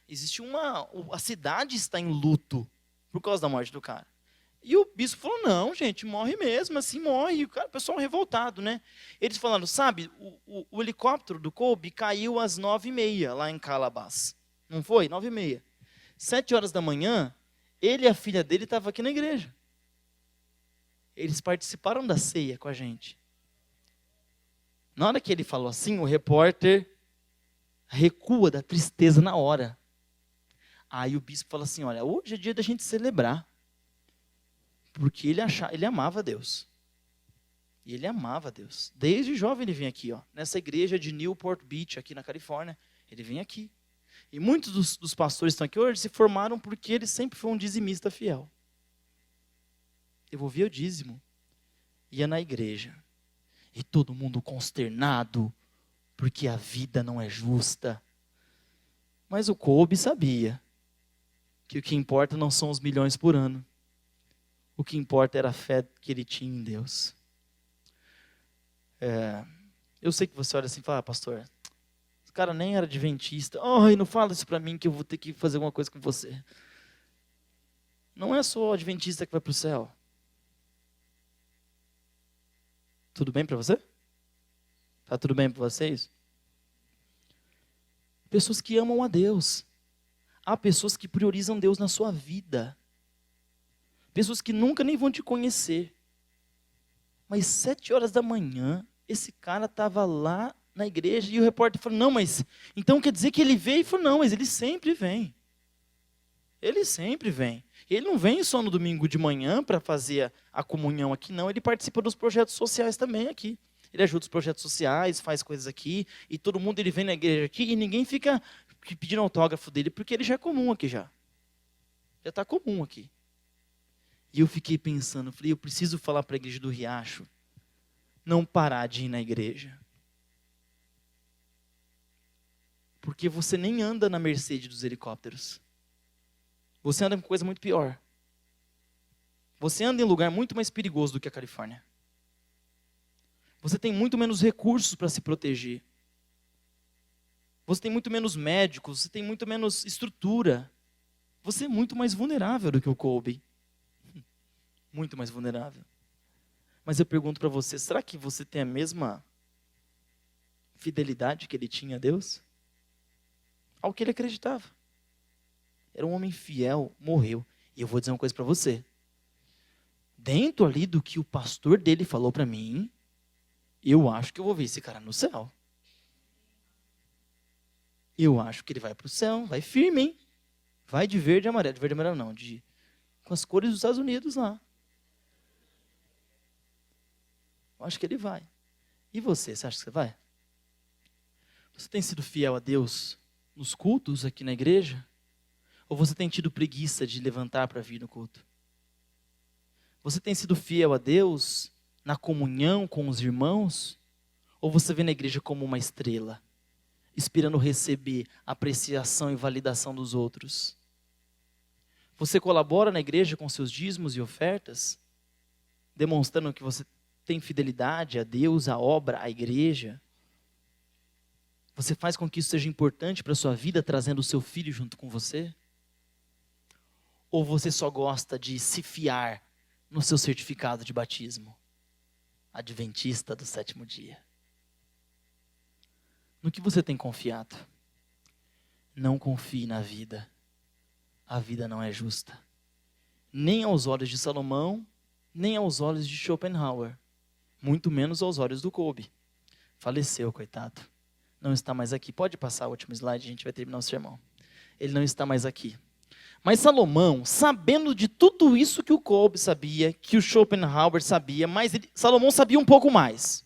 A: existe a cidade está em luto por causa da morte do cara. E o bispo falou, não, gente, morre mesmo, assim morre. E o pessoal revoltado, né? Eles falaram, sabe, o helicóptero do Colby caiu às 9h30 lá em Calabas. Não foi? 9h30. 7h da manhã, ele e a filha dele estavam aqui na igreja. Eles participaram da ceia com a gente. Na hora que ele falou assim, o repórter recua da tristeza na hora. Aí o bispo fala assim, olha, hoje é dia da gente celebrar. Porque ele amava Deus. E ele amava Deus. Desde jovem ele vinha aqui, ó, nessa igreja de Newport Beach, aqui na Califórnia. Ele vem aqui. E muitos dos pastores que estão aqui hoje se formaram porque ele sempre foi um dizimista fiel. Devolvia o dízimo. Ia na igreja. E todo mundo consternado, porque a vida não é justa. Mas o Colby sabia que o que importa não são os milhões por ano. O que importa era a fé que ele tinha em Deus. Eu sei que você olha assim e fala, pastor, esse cara nem era adventista. Ai, não fala isso para mim que eu vou ter que fazer alguma coisa com você. Não é só o adventista que vai para o céu. Tudo bem para você? Está tudo bem para vocês? Pessoas que amam a Deus. Há pessoas que priorizam Deus na sua vida. Pessoas que nunca nem vão te conhecer. Mas 7h da manhã, esse cara estava lá na igreja e o repórter falou, não, mas então quer dizer que ele veio? Ele falou, não, mas ele sempre vem. Ele sempre vem. Ele não vem só no domingo de manhã para fazer a comunhão aqui, não. Ele participa dos projetos sociais também aqui. Ele ajuda os projetos sociais, faz coisas aqui, e todo mundo ele vem na igreja aqui, e ninguém fica pedindo autógrafo dele, porque ele já é comum aqui já. Já está comum aqui. E eu fiquei pensando, falei, eu preciso falar para a igreja do Riacho, não parar de ir na igreja. Porque você nem anda na Mercedes dos helicópteros. Você anda com coisa muito pior. Você anda em um lugar muito mais perigoso do que a Califórnia. Você tem muito menos recursos para se proteger. Você tem muito menos médicos, você tem muito menos estrutura. Você é muito mais vulnerável do que o Colby. Muito mais vulnerável. Mas eu pergunto para você, será que você tem a mesma fidelidade que ele tinha a Deus? Ao que ele acreditava. Era um homem fiel, morreu. E eu vou dizer uma coisa para você. Dentro ali do que o pastor dele falou para mim, eu acho que eu vou ver esse cara no céu. Eu acho que ele vai para o céu, vai firme, hein? Vai de verde e amarelo. De verde e amarelo não, com as cores dos Estados Unidos lá. Eu acho que ele vai. E você acha que você vai? Você tem sido fiel a Deus nos cultos aqui na igreja? Ou você tem tido preguiça de levantar para vir no culto? Você tem sido fiel a Deus na comunhão com os irmãos? Ou você vê na igreja como uma estrela, esperando receber apreciação e validação dos outros? Você colabora na igreja com seus dízimos e ofertas, demonstrando que você tem fidelidade a Deus, à obra, à igreja? Você faz com que isso seja importante para a sua vida, trazendo o seu filho junto com você? Ou você só gosta de se fiar no seu certificado de batismo? Adventista do sétimo dia. No que você tem confiado? Não confie na vida. A vida não é justa. Nem aos olhos de Salomão, nem aos olhos de Schopenhauer. Muito menos aos olhos do Kolbe. Faleceu, coitado. Não está mais aqui. Pode passar o último slide, a gente vai terminar o sermão. Ele não está mais aqui. Mas Salomão, sabendo de tudo isso que o Kolbe sabia, que o Schopenhauer sabia, mas Salomão sabia um pouco mais.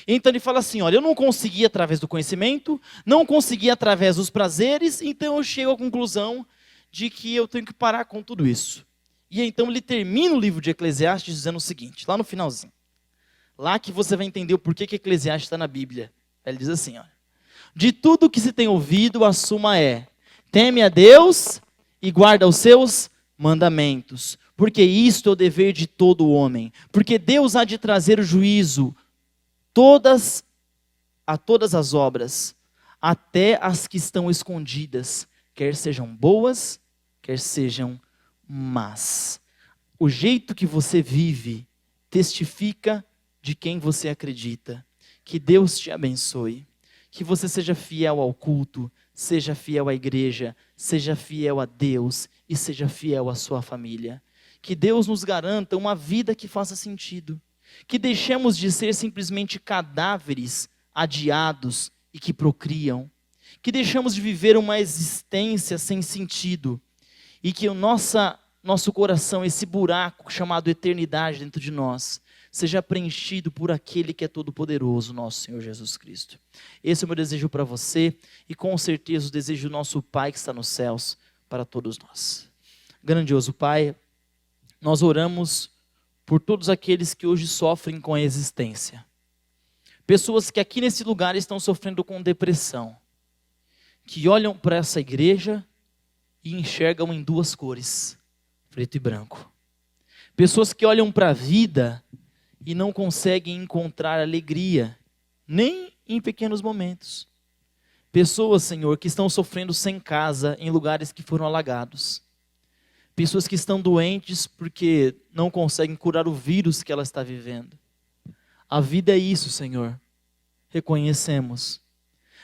A: Então ele fala assim, olha, eu não consegui através do conhecimento, não consegui através dos prazeres, então eu chego à conclusão de que eu tenho que parar com tudo isso. E então ele termina o livro de Eclesiastes dizendo o seguinte, lá no finalzinho. Lá que você vai entender o porquê que Eclesiastes está na Bíblia. Ele diz assim, olha. De tudo que se tem ouvido, a suma é: teme a Deus e guarda os seus mandamentos, porque isto é o dever de todo homem. Porque Deus há de trazer o juízo a todas as obras, até as que estão escondidas, quer sejam boas, quer sejam más. O jeito que você vive testifica de quem você acredita. Que Deus te abençoe. Que você seja fiel ao culto, seja fiel à igreja, seja fiel a Deus e seja fiel à sua família. Que Deus nos garanta uma vida que faça sentido. Que deixemos de ser simplesmente cadáveres adiados e que procriam. Que deixemos de viver uma existência sem sentido. E que o nosso coração, esse buraco chamado eternidade dentro de nós, seja preenchido por aquele que é todo-poderoso, nosso Senhor Jesus Cristo. Esse é o meu desejo para você e com certeza o desejo do nosso Pai que está nos céus para todos nós. Grandioso Pai, nós oramos por todos aqueles que hoje sofrem com a existência. Pessoas que aqui nesse lugar estão sofrendo com depressão, que olham para essa igreja e enxergam em duas cores, preto e branco. Pessoas que olham para a vida e não conseguem encontrar alegria, nem em pequenos momentos. Pessoas, Senhor, que estão sofrendo sem casa em lugares que foram alagados. Pessoas que estão doentes porque não conseguem curar o vírus que ela está vivendo. A vida é isso, Senhor. Reconhecemos.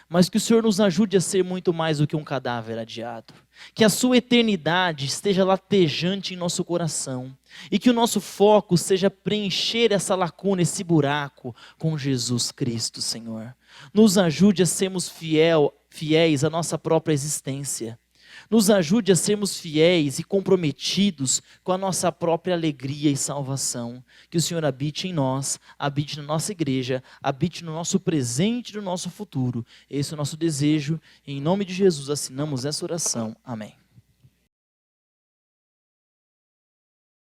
A: Mas que o Senhor nos ajude a ser muito mais do que um cadáver adiado. Que a sua eternidade esteja latejante em nosso coração. E que o nosso foco seja preencher essa lacuna, esse buraco com Jesus Cristo, Senhor. Nos ajude a sermos fiéis à nossa própria existência. Nos ajude a sermos fiéis e comprometidos com a nossa própria alegria e salvação. Que o Senhor habite em nós, habite na nossa igreja, habite no nosso presente e no nosso futuro. Esse é o nosso desejo. Em nome de Jesus assinamos essa oração. Amém.